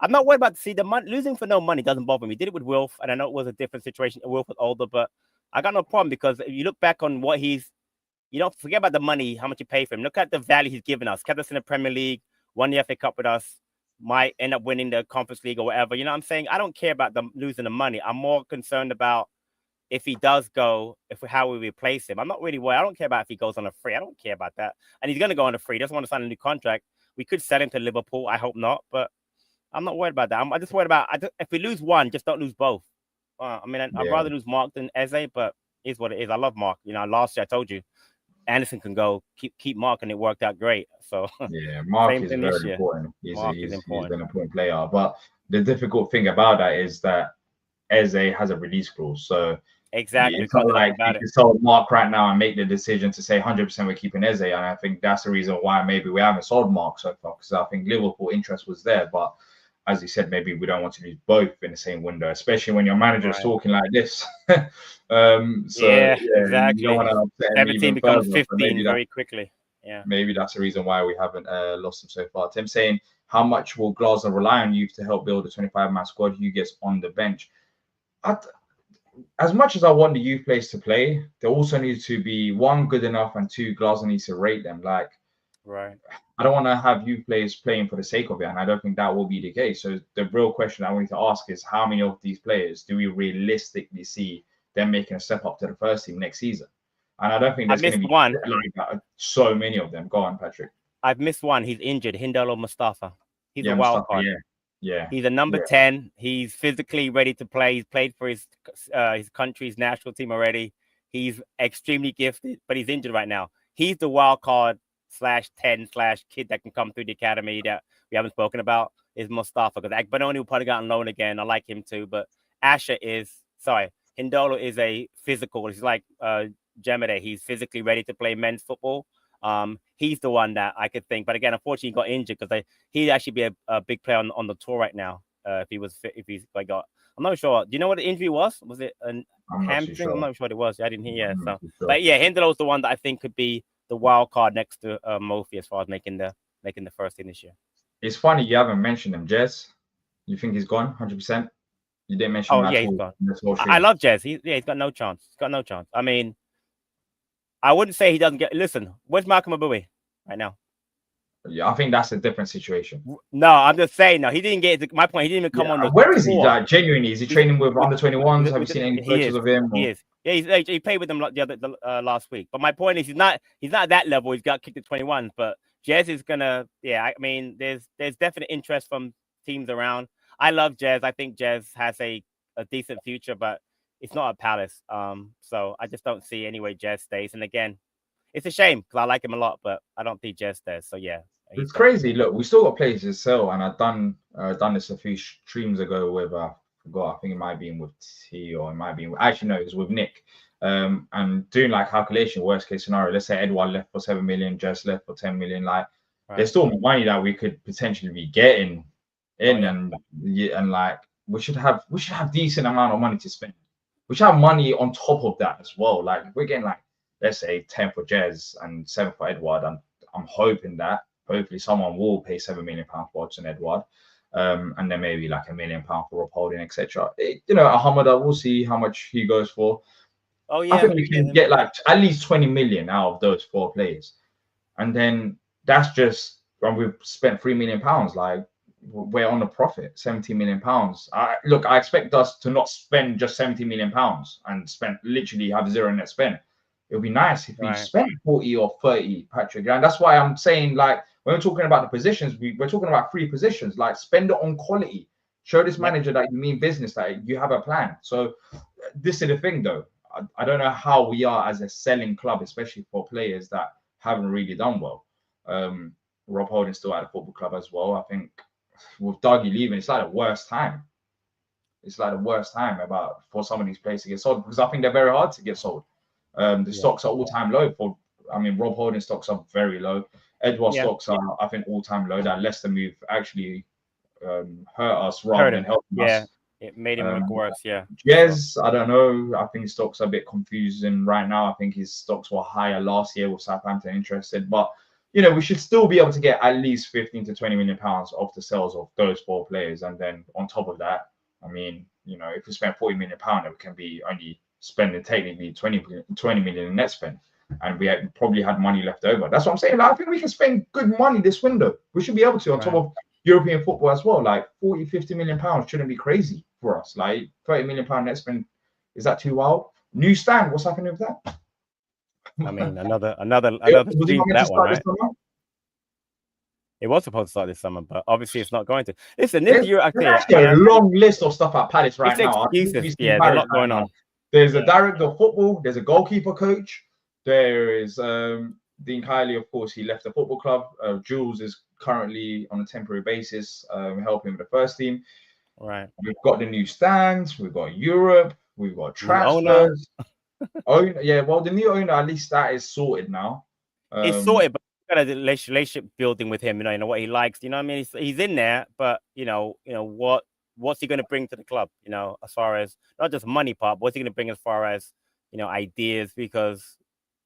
not worried about the money. Losing for no money doesn't bother me. Did it with Wilf, and I know it was a different situation. Wilf was older, but I got no problem because if you look back on what you don't forget about the money, how much you pay for him. Look at the value he's given us. Kept us in the Premier League, won the FA Cup with us, might end up winning the Conference League or whatever. You know what I'm saying? I don't care about losing the money. I'm more concerned about if he does go, how we replace him. I'm not really worried. I don't care about if he goes on a free. I don't care about that. And he's going to go on a free. He doesn't want to sign a new contract. We could sell him to Liverpool. I hope not, but I'm not worried about that. I'm just worried about if we lose one, just don't lose both. I'd rather lose Mark than Eze, but it's what it is. I love Mark. You know, last year I told you, Anderson can go keep Mark, and it worked out great. So Mark is very important. He's an important player. But the difficult thing about that is that Eze has a release clause. So exactly, it's not like you can sell Mark right now and make the decision to say 100% we're keeping Eze. And I think that's the reason why maybe we haven't sold Mark so far, because I think Liverpool interest was there. But as you said, maybe we don't want to lose both in the same window, especially when your manager's talking like this. Exactly. You don't want to upset 17 becomes 15 very quickly. Yeah, maybe that's the reason why we haven't lost him so far. Tim saying, how much will Glasner rely on youth to help build a 25-man squad? Who gets on the bench? As much as I want the youth players to play, there also needs to be one, good enough, and two, Glasner needs to rate them. I don't want to have youth players playing for the sake of it, and I don't think that will be the case. So the real question I want to ask is, how many of these players do we realistically see them making a step up to the first team next season? And I don't think there's going to be one. So many of them. Go on, Patrick. I've missed one. He's injured. Hindolo Mustafa. He's a wild card. Yeah. He's a number 10. He's physically ready to play. He's played for his country's national team already. He's extremely gifted, but he's injured right now. He's the wild card /10/kid that can come through the academy that we haven't spoken about is Mustafa, because Akbanoni will probably get on loan again. I like him too, but Hindolo is a physical. He's like Jemede. He's physically ready to play men's football. He's the one that I could think, but again, unfortunately, he got injured because he'd actually be a big player on the tour right now if he was fit. I'm not sure. Do you know what the injury was? Was it a hamstring? Sure. I'm not sure what it was. I didn't hear. Sure. But Hindolo's the one that I think could be the wild card next to Mofi as far as making the first team this year. It's funny you haven't mentioned him, Jez. You think he's gone 100%? You didn't mention him. He's gone. I love Jez. He's got no chance. He's got no chance. I mean, I wouldn't say he doesn't get. Listen, where's Malcolm Abui right now? Yeah, I think that's a different situation. No, I'm just saying. No, he didn't get. My point. He didn't even come on the. Where is he? Like, genuinely, is he training with under 21s? Have you seen any photos of him? He is. Yeah, he played with them last week. But my point is, he's not at that level. He's got kicked at 21s, but Jez is gonna. Yeah, I mean, there's definite interest from teams around. I love Jez. I think Jez has a decent future, but it's not at Palace. So I just don't see any way Jez stays. And again, it's a shame because I like him a lot, but I don't think Jez stays. So yeah, It's crazy. Look, we still got players to sell, and I've done this a few streams ago with I forgot. I think it might be with T or it might be actually no, it was with Nick. And doing like calculation, worst case scenario. Let's say Edward left for 7 million, Jess left for 10 million. Like, there's still more money that we could potentially be getting in, and like we should have decent amount of money to spend. We should have money on top of that as well. Like we're getting like, let's say 10 for Jez and 7 for Edward. I'm hoping that hopefully someone will pay £7 million for Odson Edward, and then maybe like £1 million for Rob Holding, etc. You know, Hamada, we'll see how much he goes for. Oh yeah, I think we can get like at least 20 million out of those 4 players, and then that's just when we've spent £3 million. Like we're on a profit, £17 million. Look, I expect us to not spend just £17 million and spend literally have zero net spend. It would be nice if we spent 40 or 30, Patrick. And that's why I'm saying, like, when we're talking about the positions, we're talking about 3 positions. Like, spend it on quality. Show this manager that you mean business, that you have a plan. So this is the thing, though. I don't know how we are as a selling club, especially for players that haven't really done well. Rob Holding's still at the football club as well. I think with Dougie leaving, it's like the worst time. It's like the worst time for some of these players to get sold, because I think they're very hard to get sold. The stocks are all-time low Rob Holding stocks are very low. Edward stocks are, I think, all-time low. That Leicester move actually hurt us rather than helping us. It made him look worse. Yeah. Jez, I don't know. I think his stocks are a bit confusing right now. I think his stocks were higher last year with Southampton interested, but you know, we should still be able to get at least 15 to 20 million pounds off the sales of those 4 players, and then on top of that, I mean, you know, if we spend 40 million pounds, it can be only spending technically 20 million in net spend, and we probably had money left over. That's what I'm saying. Like, I think we can spend good money this window. We should be able to, on top of European football as well. Like 40, 50 million pounds shouldn't be crazy for us. Like 30 million pound net spend, is that too wild? New stand, what's happening with that? I mean, another stream for that one, right? It was supposed to start this summer, but obviously it's not going to. Listen, this year there's a long list of stuff at Palace right now. Excuses. Yeah, there's a lot going on. There's a director of football. There's a goalkeeper coach. There is Dean Kiley, of course. He left the football club. Jules is currently on a temporary basis helping with the first team. Right. We've got the new stands. We've got Europe. We've got transfers. Yeah. Well, the new owner, at least that is sorted now. It's sorted, but got a relationship building with him. You know what he likes. You know what I mean? He's in there, but you know what's he going to bring to the club? You know, as far as not just money part, but what's he going to bring as far as, you know, ideas? Because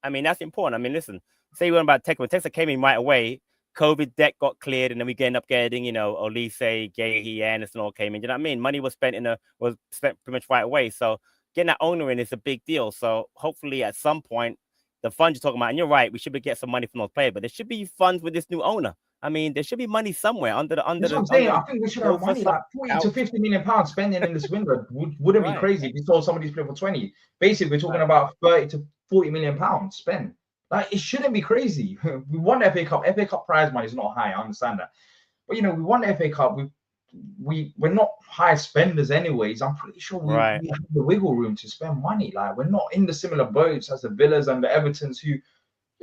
I mean, that's important. I mean, listen, say we went about Tekla. Tekla came in right away. COVID debt got cleared, and then we end up getting, you know, Olise, Gahey, Anderson all came in. You know what I mean? Money was spent pretty much right away. So getting that owner in is a big deal. So hopefully at some point, the funds you're talking about, and you're right, we should be getting some money from those players, but there should be funds with this new owner. I mean, there should be money somewhere under the. That's what I'm saying. I think we should have money like 40 to 50 million pounds spending in this window. Wouldn't be crazy if we sold some of these players for 20. Basically, we're talking about 30 to 40 million pounds spent. Like, it shouldn't be crazy. We won the FA Cup. FA Cup prize money is not high. I understand that, but you know, we won the FA Cup. We're not high spenders anyways. I'm pretty sure we have the wiggle room to spend money. Like, we're not in the similar boats as the Villas and the Evertons, who, you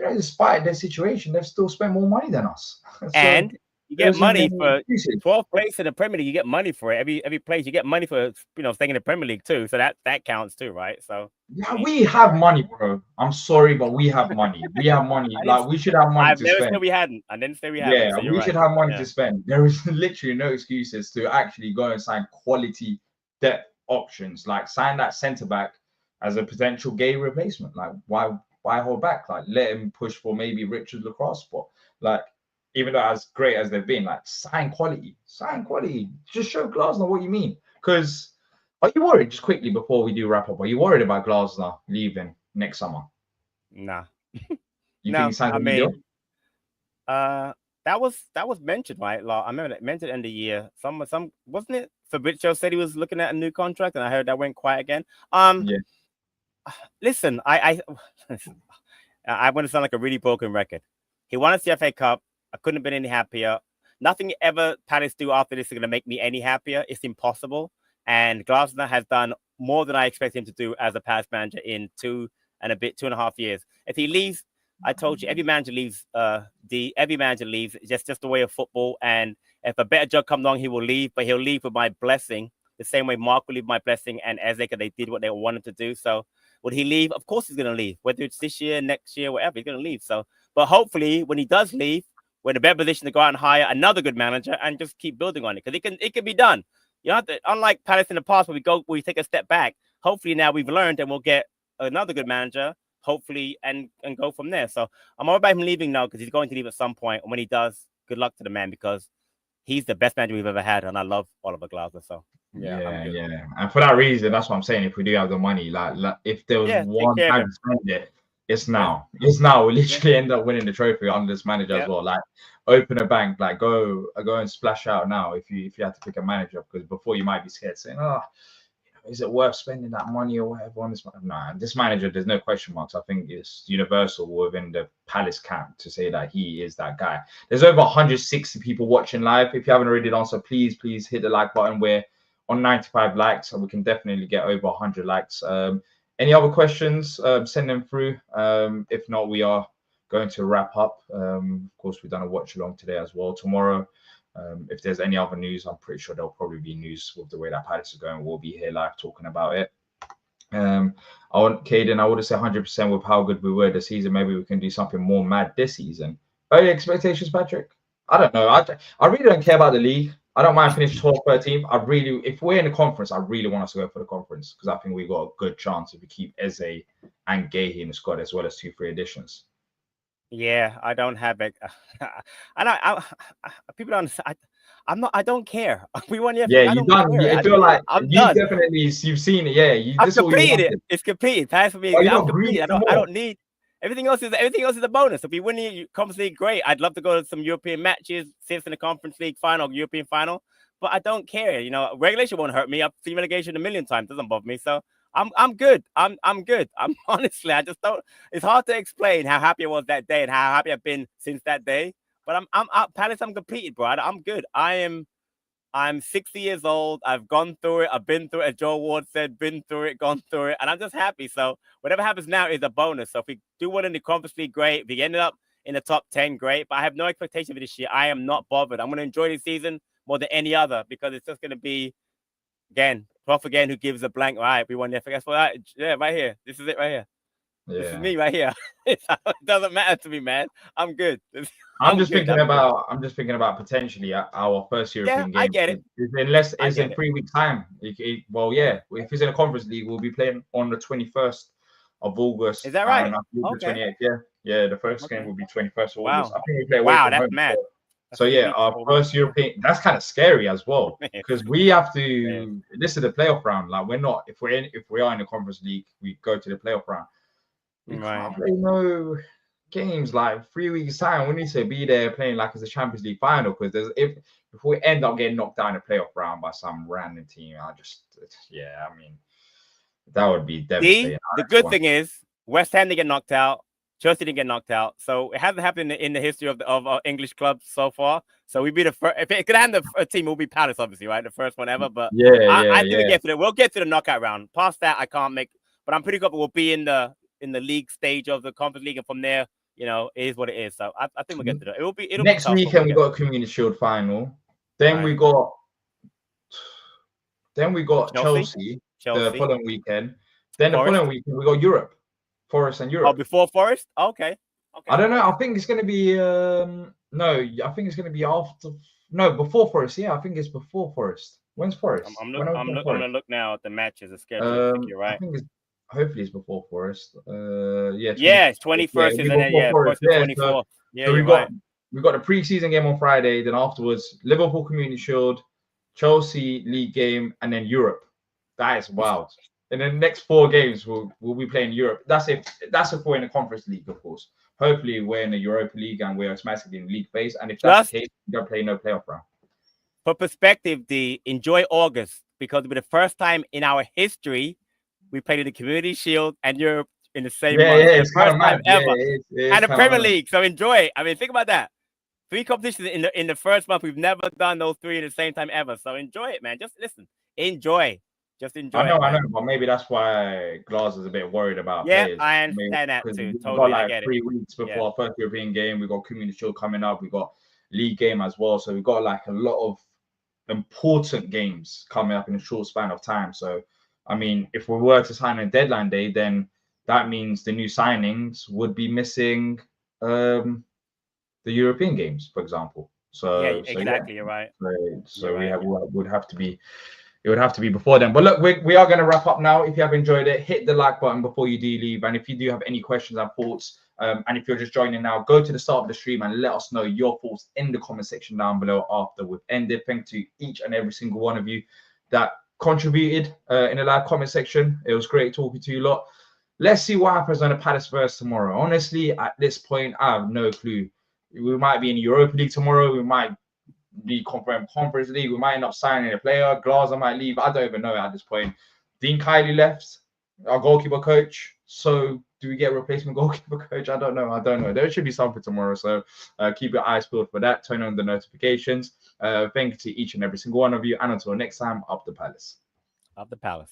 know, despite their situation, they've still spent more money than us. And you get money for 12th place in the Premier League. You get money for it. Every place you get money for, you know, staying in the Premier League too. So that counts too, right? So yeah, we have money, bro. I'm sorry, but we have money. We have money. Like, we should have money to spend. I never said we hadn't. I didn't say we hadn't. Yeah, we should have money to spend. There is literally no excuses to actually go and sign quality depth options. Like, sign that centre back as a potential Gay replacement. Like, why hold back? Like, let him push for maybe Richard lacrosse spot. Like, even though as great as they've been, like, sign quality. Just show Glasner what you mean. Because are you worried, just quickly before we do wrap up, are you worried about Glasner leaving next summer? Nah. You think he signed a deal? That was mentioned, right? Like, I remember that mentioned end of the year. Some wasn't it? Fabrizio said he was looking at a new contract, and I heard that went quiet again. Yeah. Listen, I want to sound like a really broken record. He won us the FA Cup. I couldn't have been any happier. Nothing ever Palace do after this is going to make me any happier. It's impossible. And Glasner has done more than I expect him to do as a Palace manager in 2.5 years. If he leaves, I told you, every manager leaves. Every manager leaves. It's just the way of football. And if a better job comes along, he will leave. But he'll leave with my blessing, the same way Mark will leave my blessing and Ezek, they did what they wanted to do. So would he leave? Of course he's going to leave. Whether it's this year, next year, whatever, he's going to leave. So, but hopefully, when he does leave, we're in a better position to go out and hire another good manager and just keep building on it, because it can be done. You don't have to, unlike Palace in the past, where we take a step back. Hopefully now we've learned and we'll get another good manager, hopefully, and go from there. So I'm all about him leaving now, because he's going to leave at some point. And when he does, good luck to the man, because he's the best manager we've ever had, and I love Oliver Glasner. So yeah. And for that reason, that's what I'm saying. If we do have the money, like if there was one time to spend it, it's now. Yeah. It's now. We literally end up winning the trophy under this manager as well. Like, open a bank, like go and splash out now if you have to pick a manager, because before you might be scared saying, is it worth spending that money or whatever on this? Nah, this manager, there's no question marks. I think it's universal within the Palace camp to say that he is that guy. There's over 160 people watching live. If you haven't already done so, please hit the like button. We're on 95 likes, and we can definitely get over 100 likes. Any other questions? Send them through. If not, we are going to wrap up. Of course, we've done a watch along today as well. Tomorrow, if there's any other news, I'm pretty sure there'll probably be news with the way that Palace is going. We'll be here live talking about it. Caden, I would say 100% with how good we were this season. Maybe we can do something more mad this season. Early expectations, Patrick? I don't know. I really don't care about the league. I don't mind finishing 12th, 13th. If we're in the conference, I really want us to go for the conference, because I think we got a good chance if we keep Eze and Gahey in the squad, as well as 2 free additions. Yeah, I don't have it. People don't. I'm not. I don't care. We won the. Yeah, you done. I feel like you definitely. You've seen it. Yeah, I've completed it. It's completed. Pass for me. I'm completed. I don't need. Everything else is a bonus. If we win the Conference League, great. I'd love to go to some European matches, see us in the Conference League final, European final. But I don't care. You know, regulation won't hurt me. I've seen relegation a million times. Doesn't bother me. So I'm good. I'm good. I'm honestly, I just don't. It's hard to explain how happy I was that day and how happy I've been since that day. But I'm Palace. I'm completed, bro. I'm good. I'm 60 years old. I've gone through it. I've been through it. As Joe Ward said, been through it, gone through it. And I'm just happy. So whatever happens now is a bonus. So if we do one in the Conference League, great. If we ended up in the top 10, great. But I have no expectation for this year. I am not bothered. I'm going to enjoy this season more than any other, because it's just going to be, again, Prof again, who gives a blank. All right, we won the FA. Yeah, right here. This is it right here. Yeah. This is me right here. It doesn't matter to me, man. I'm good. I'm just thinking about potentially our first European game. I get it. Unless it's in 3 weeks' time. If it's in a Conference League, we'll be playing on the 21st of August. Is that right? Okay. 28th, yeah. The first game will be 21st of August. I think we play away from home, mad. So our first European. That's kind of scary as well, because we have to. This is the playoff round. Like, we're not. If we are in the Conference League, we go to the playoff round. We can't play no games like 3 weeks time. We need to be there playing like it's a Champions League final, because if we end up getting knocked down in the playoff round by some random team, I mean, that would be devastating. The good thing is West Ham didn't get knocked out. Chelsea didn't get knocked out, so it hasn't happened in the history of English clubs so far. So we'd be the first. If it could hand a team, it would be Palace, obviously, right? The first one ever. But I think we'll get to the knockout round. Past that, I can't make. But I'm pretty confident we'll be in the league stage of the Conference League, and from there, it is what it is. So I think we'll get to that. It'll be next weekend. We got a Community Shield final. Then we got Chelsea the following weekend. Then the following weekend we got Europe, Forest and Europe. Oh, before Forest? Okay. I don't know. I think it's going to be no. I think it's going to be after. No, before Forest. Yeah, I think it's before Forest. When's Forest? I'm going to look now at the matches, the schedule. I think you're right. Hopefully it's before Forest. It's 21st, isn't it? Forest 24th. So we got the pre-season game on Friday. Then afterwards, Liverpool Community Shield, Chelsea League game, and then Europe. That is wild. And then the next 4 games we'll be playing Europe. That's if we're in the Conference League, of course. Hopefully we're in the Europa League and we're automatically in league phase. And if that's the case, we don't play no playoff round. For perspective, enjoy August, because it'll be the first time in our history we played in the Community Shield and Europe in the same month. It's the first time ever. And the Premier League. So enjoy it. I mean, think about that. 3 competitions in the first month. We've never done those 3 at the same time ever. So enjoy it, man. Just listen, enjoy, just enjoy. I know, it, I know, but maybe that's why Glasner's a bit worried about Yeah, players. I understand that Because too. we've Totally, got I like get it. 3 weeks before Yeah. our first European game. We've got Community Shield coming up. We've got league game as well. So we've got like a lot of important games coming up in a short span of time. So, I mean, if we were to sign a deadline day, then that means the new signings would be missing the European games, for example. Yeah, So exactly. yeah. You're right. So You're we right. would have to be. It would have to be before then. But look, we are going to wrap up now. If you have enjoyed it, hit the like button before you do leave. And if you do have any questions and thoughts, and if you're just joining now, go to the start of the stream and let us know your thoughts in the comment section down below after we've ended. Thank you to each and every single one of you that contributed in the live comment section. It was great talking to you lot. Let's see what happens on the Palace versus tomorrow. Honestly, at this point, I have no clue. We might be in Europa League tomorrow. We might be confirmed Conference League. We might end up signing a player. Glazer might leave. I don't even know at this point. Dean Kiley left, our goalkeeper coach. So do we get a replacement goalkeeper coach? I don't know. There should be something tomorrow. So keep your eyes peeled for that. Turn on the notifications. Thank you to each and every single one of you. And until next time, up the Palace. Up the Palace.